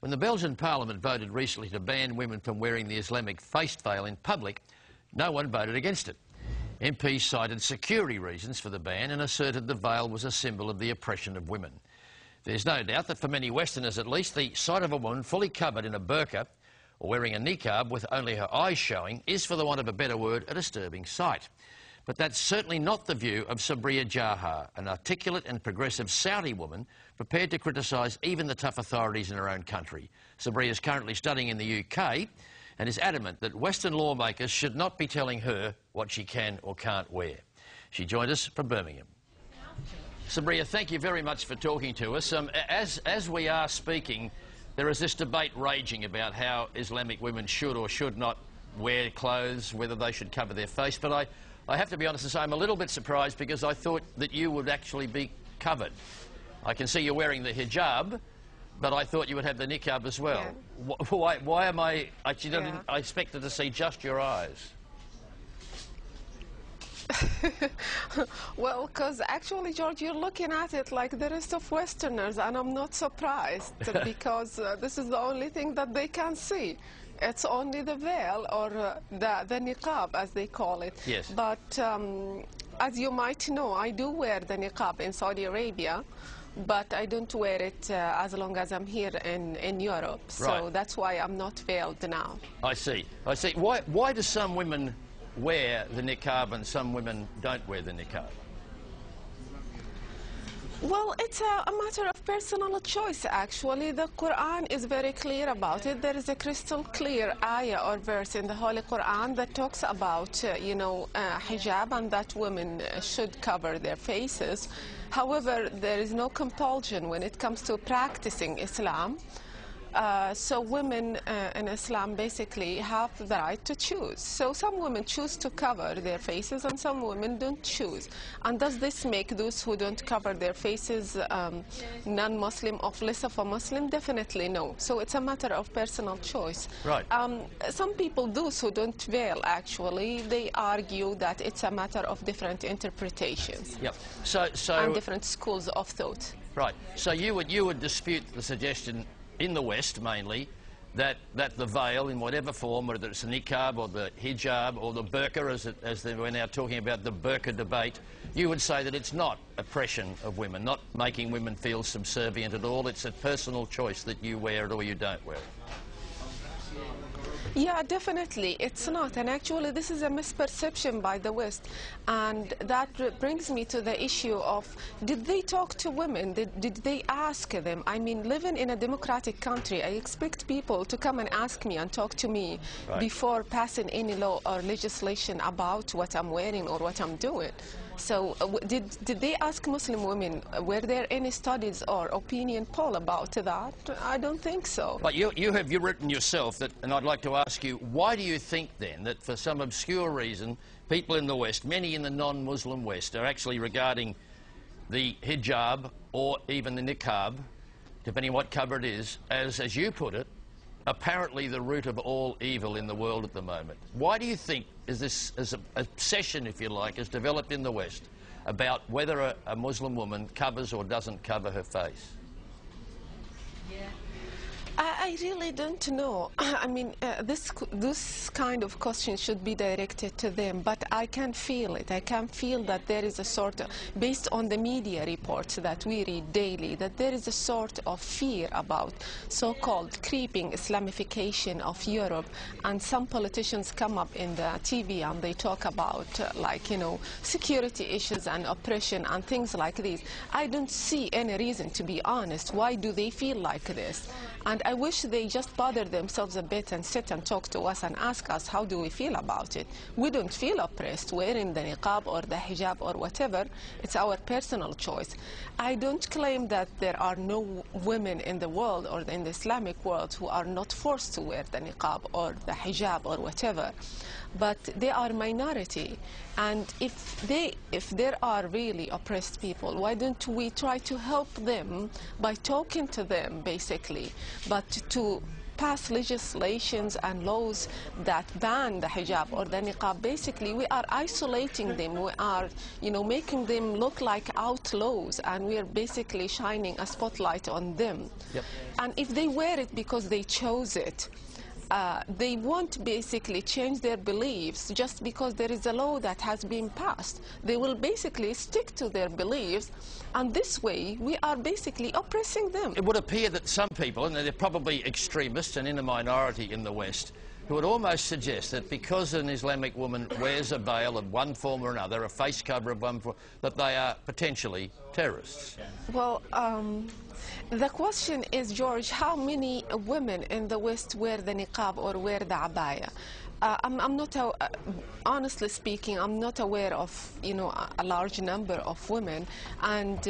When the Belgian Parliament voted recently to ban women from wearing the Islamic face veil in public, no one voted against it. MPs cited security reasons for the ban and asserted the veil was a symbol of the oppression of women. There's no doubt that for many Westerners at least, the sight of a woman fully covered in a burqa or wearing a niqab with only her eyes showing is, for the want of a better word, a disturbing sight. But that's certainly not the view of Sabriya Jahar, an articulate and progressive Saudi woman prepared to criticise even the tough authorities in her own country. Sabriya is currently studying in the UK and is adamant that Western lawmakers should not be telling her what she can or can't wear. She joined us from Birmingham. Sabriya, thank you very much for talking to us. As we are speaking, there is this debate raging about how Islamic women should or should not wear clothes, whether they should cover their face. But I have to be honest and say I'm a little bit surprised because I thought that you would actually be covered. I can see you're wearing the hijab, but I thought you would have the niqab as well. Yeah. Why am I... I expected to see just your eyes. Well, because actually, George, you're looking at it like the rest of Westerners, and I'm not surprised because this is the only thing that they can see. It's only the veil or the niqab, as they call it. Yes. But as you might know, I do wear the niqab in Saudi Arabia, but I don't wear it as long as I'm here in Europe. Right. So that's why I'm not veiled now. I see. I see. Why do some women wear the niqab and some women don't wear the niqab? Well, it's a matter of personal choice, actually. The Quran is very clear about it. There is a crystal clear ayah or verse in the Holy Quran that talks about, hijab and that women should cover their faces. However, there is no compulsion when it comes to practicing Islam. So women in Islam basically have the right to choose. So some women choose to cover their faces and some women don't choose. And does this make those who don't cover their faces non-Muslim or less of a Muslim? Definitely no. So it's a matter of personal choice. Right. Some people, those who don't veil actually, they argue that it's a matter of different interpretations. Yep. And different schools of thought. Right. So you would dispute the suggestion in the West mainly, that the veil in whatever form, whether it's the niqab or the hijab or the burqa, as we're now talking about the burqa debate, you would say that it's not oppression of women, not making women feel subservient at all. It's a personal choice that you wear it or you don't wear it. Yeah, definitely. It's not. And actually, this is a misperception by the West. And that brings me to the issue of, did they talk to women? Did they ask them? I mean, living in a democratic country, I expect people to come and ask me and talk to me before passing any law or legislation about what I'm wearing or what I'm doing. So did they ask Muslim women? Were there any studies or opinion poll about that? I don't think so. But you've written yourself that, and I'd like to ask you, why do you think then that for some obscure reason people in the West, many in the non-Muslim West, are actually regarding the hijab or even the niqab, depending on what cover it is, as you put it, apparently the root of all evil in the world at the moment? Why do you think this obsession, if you like, has developed in the West about whether a Muslim woman covers or doesn't cover her face? I really don't know. I mean, this kind of question should be directed to them, but I can feel it. I can feel that there is a sort of, based on the media reports that we read daily, that there is a sort of fear about so-called creeping Islamification of Europe, and some politicians come up in the TV and they talk about, security issues and oppression and things like these. I don't see any reason, to be honest. Why do they feel like this? And I wish they just bother themselves a bit and sit and talk to us and ask us how do we feel about it. We don't feel oppressed wearing the niqab or the hijab or whatever. It's our personal choice. I don't claim that there are no women in the world or in the Islamic world who are not forced to wear the niqab or the hijab or whatever. But they are minority, and if there are really oppressed people, why don't we try to help them by talking to them, basically, but to pass legislations and laws that ban the hijab or the niqab, basically we are isolating them. We are, making them look like outlaws, and we are basically shining a spotlight on them. Yep. And if they wear it because they chose it, they won't basically change their beliefs just because there is a law that has been passed. They will basically stick to their beliefs, and this way we are basically oppressing them. It would appear that some people, and they're probably extremists and in a minority in the West, who would almost suggest that because an Islamic woman wears a veil of one form or another, a face cover of one form, that they are potentially terrorists. Well, the question is, George, how many women in the West wear the niqab or wear the abaya? I'm not, honestly speaking, I'm not aware of, a large number of women. And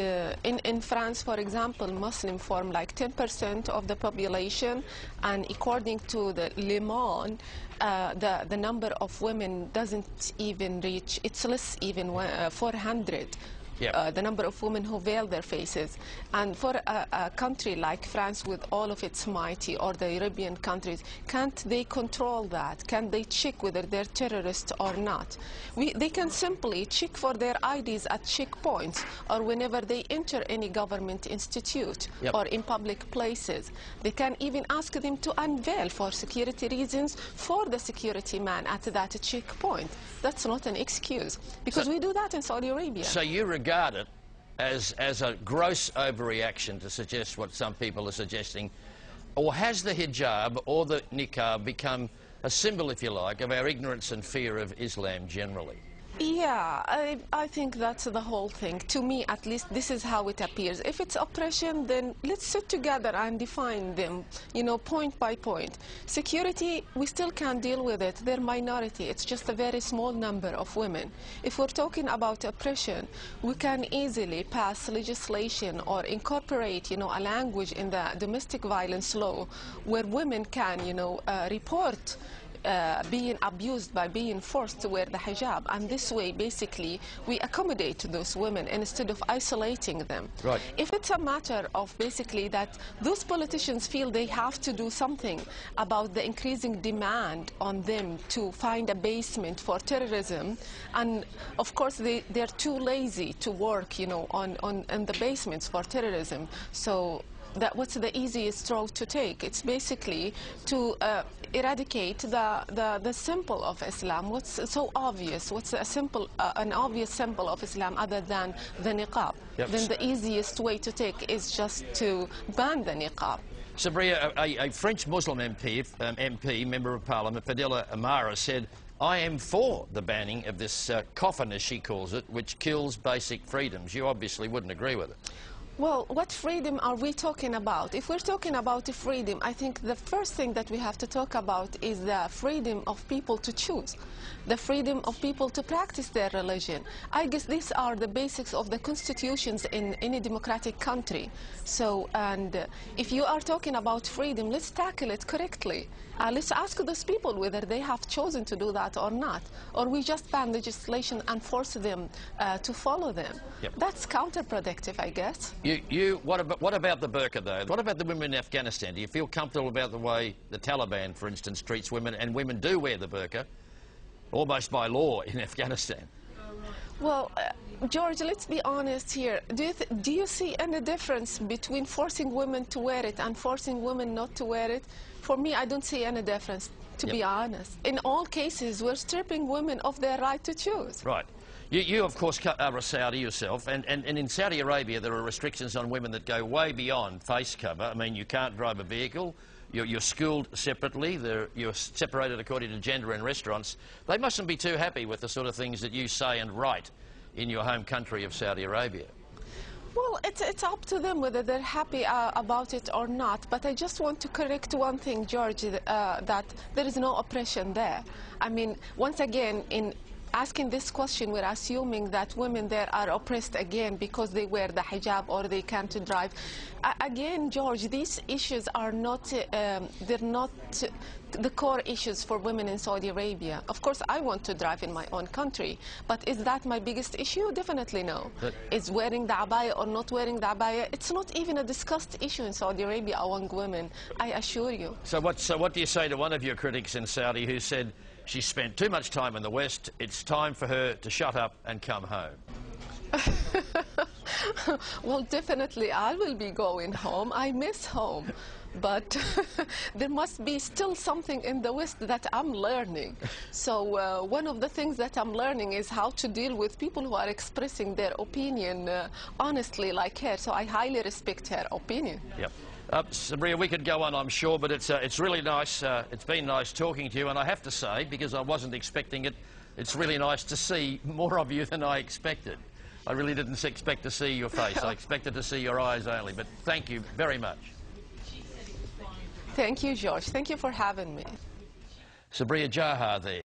in France, for example, Muslims form like 10% of the population. And according to the Le Monde, the number of women doesn't even reach, it's less even 400. Yep. The number of women who veil their faces. And for a country like France with all of its mighty, or the European countries, can't they control that? Can they check whether they're terrorists or not? They can simply check for their IDs at checkpoints or whenever they enter any government institute. Yep. Or in public places. They can even ask them to unveil for security reasons for the security man at that checkpoint. That's not an excuse, because we do that in Saudi Arabia. So you regard it as a gross overreaction to suggest what some people are suggesting, or has the hijab or the niqab become a symbol, if you like, of our ignorance and fear of Islam generally? Yeah, I think that's the whole thing. To me, at least, this is how it appears. If it's oppression, then let's sit together and define them, point by point. Security, we still can't deal with it. They're minority. It's just a very small number of women. If we're talking about oppression, we can easily pass legislation or incorporate, a language in the domestic violence law where women can, report being abused by being forced to wear the hijab, and this way basically we accommodate those women instead of isolating them. Right. If it's a matter of basically that those politicians feel they have to do something about the increasing demand on them to find a basement for terrorism, and of course they're too lazy to work on the basements for terrorism, so what's the easiest road to take? It's basically to eradicate the symbol of Islam. What's so obvious? What's an obvious symbol of Islam other than the niqab? Yep. Then the easiest way to take is just to ban the niqab. Sabria, a French Muslim MP, Member of Parliament, Fadela Amara, said, "I am for the banning of this coffin, as she calls it, which kills basic freedoms." You obviously wouldn't agree with it. Well, what freedom are we talking about? If we're talking about freedom, I think the first thing that we have to talk about is the freedom of people to choose, the freedom of people to practice their religion. I guess these are the basics of the constitutions in any democratic country. So, and if you are talking about freedom, let's tackle it correctly. Let's ask those people whether they have chosen to do that or not, or we just ban legislation and force them to follow them. Yep. That's counterproductive, I guess. What about the burqa, though? What about the women in Afghanistan? Do you feel comfortable about the way the Taliban, for instance, treats women, and women do wear the burqa, almost by law in Afghanistan? Well, George, let's be honest here. Do you see any difference between forcing women to wear it and forcing women not to wear it? For me, I don't see any difference, to be honest. In all cases, we're stripping women of their right to choose. Right. You of course, are a Saudi yourself, and in Saudi Arabia there are restrictions on women that go way beyond face cover. I mean, you can't drive a vehicle, you're schooled separately, you're separated according to gender in restaurants. They mustn't be too happy with the sort of things that you say and write in your home country of Saudi Arabia. Well, it's up to them whether they're happy about it or not. But I just want to correct one thing, George, that there is no oppression there. I mean, once again, in asking this question, we're assuming that women there are oppressed again because they wear the hijab or they can't drive. Again, George, these issues are not, they're not the core issues for women in Saudi Arabia. Of course, I want to drive in my own country, but is that my biggest issue? Definitely no. Is wearing the abaya or not wearing the abaya, it's not even a discussed issue in Saudi Arabia among women, I assure you. So what do you say to one of your critics in Saudi who said she spent too much time in the West, it's time for her to shut up and come home? Well, definitely I will be going home. I miss home. But there must be still something in the West that I'm learning. So one of the things that I'm learning is how to deal with people who are expressing their opinion honestly like her. So I highly respect her opinion. Yep. Sabria, we could go on, I'm sure, but it's really nice. It's been nice talking to you, and I have to say, because I wasn't expecting it, it's really nice to see more of you than I expected. I really didn't expect to see your face. I expected to see your eyes only, but thank you very much. Thank you, George. Thank you for having me. Sabria Jaha there.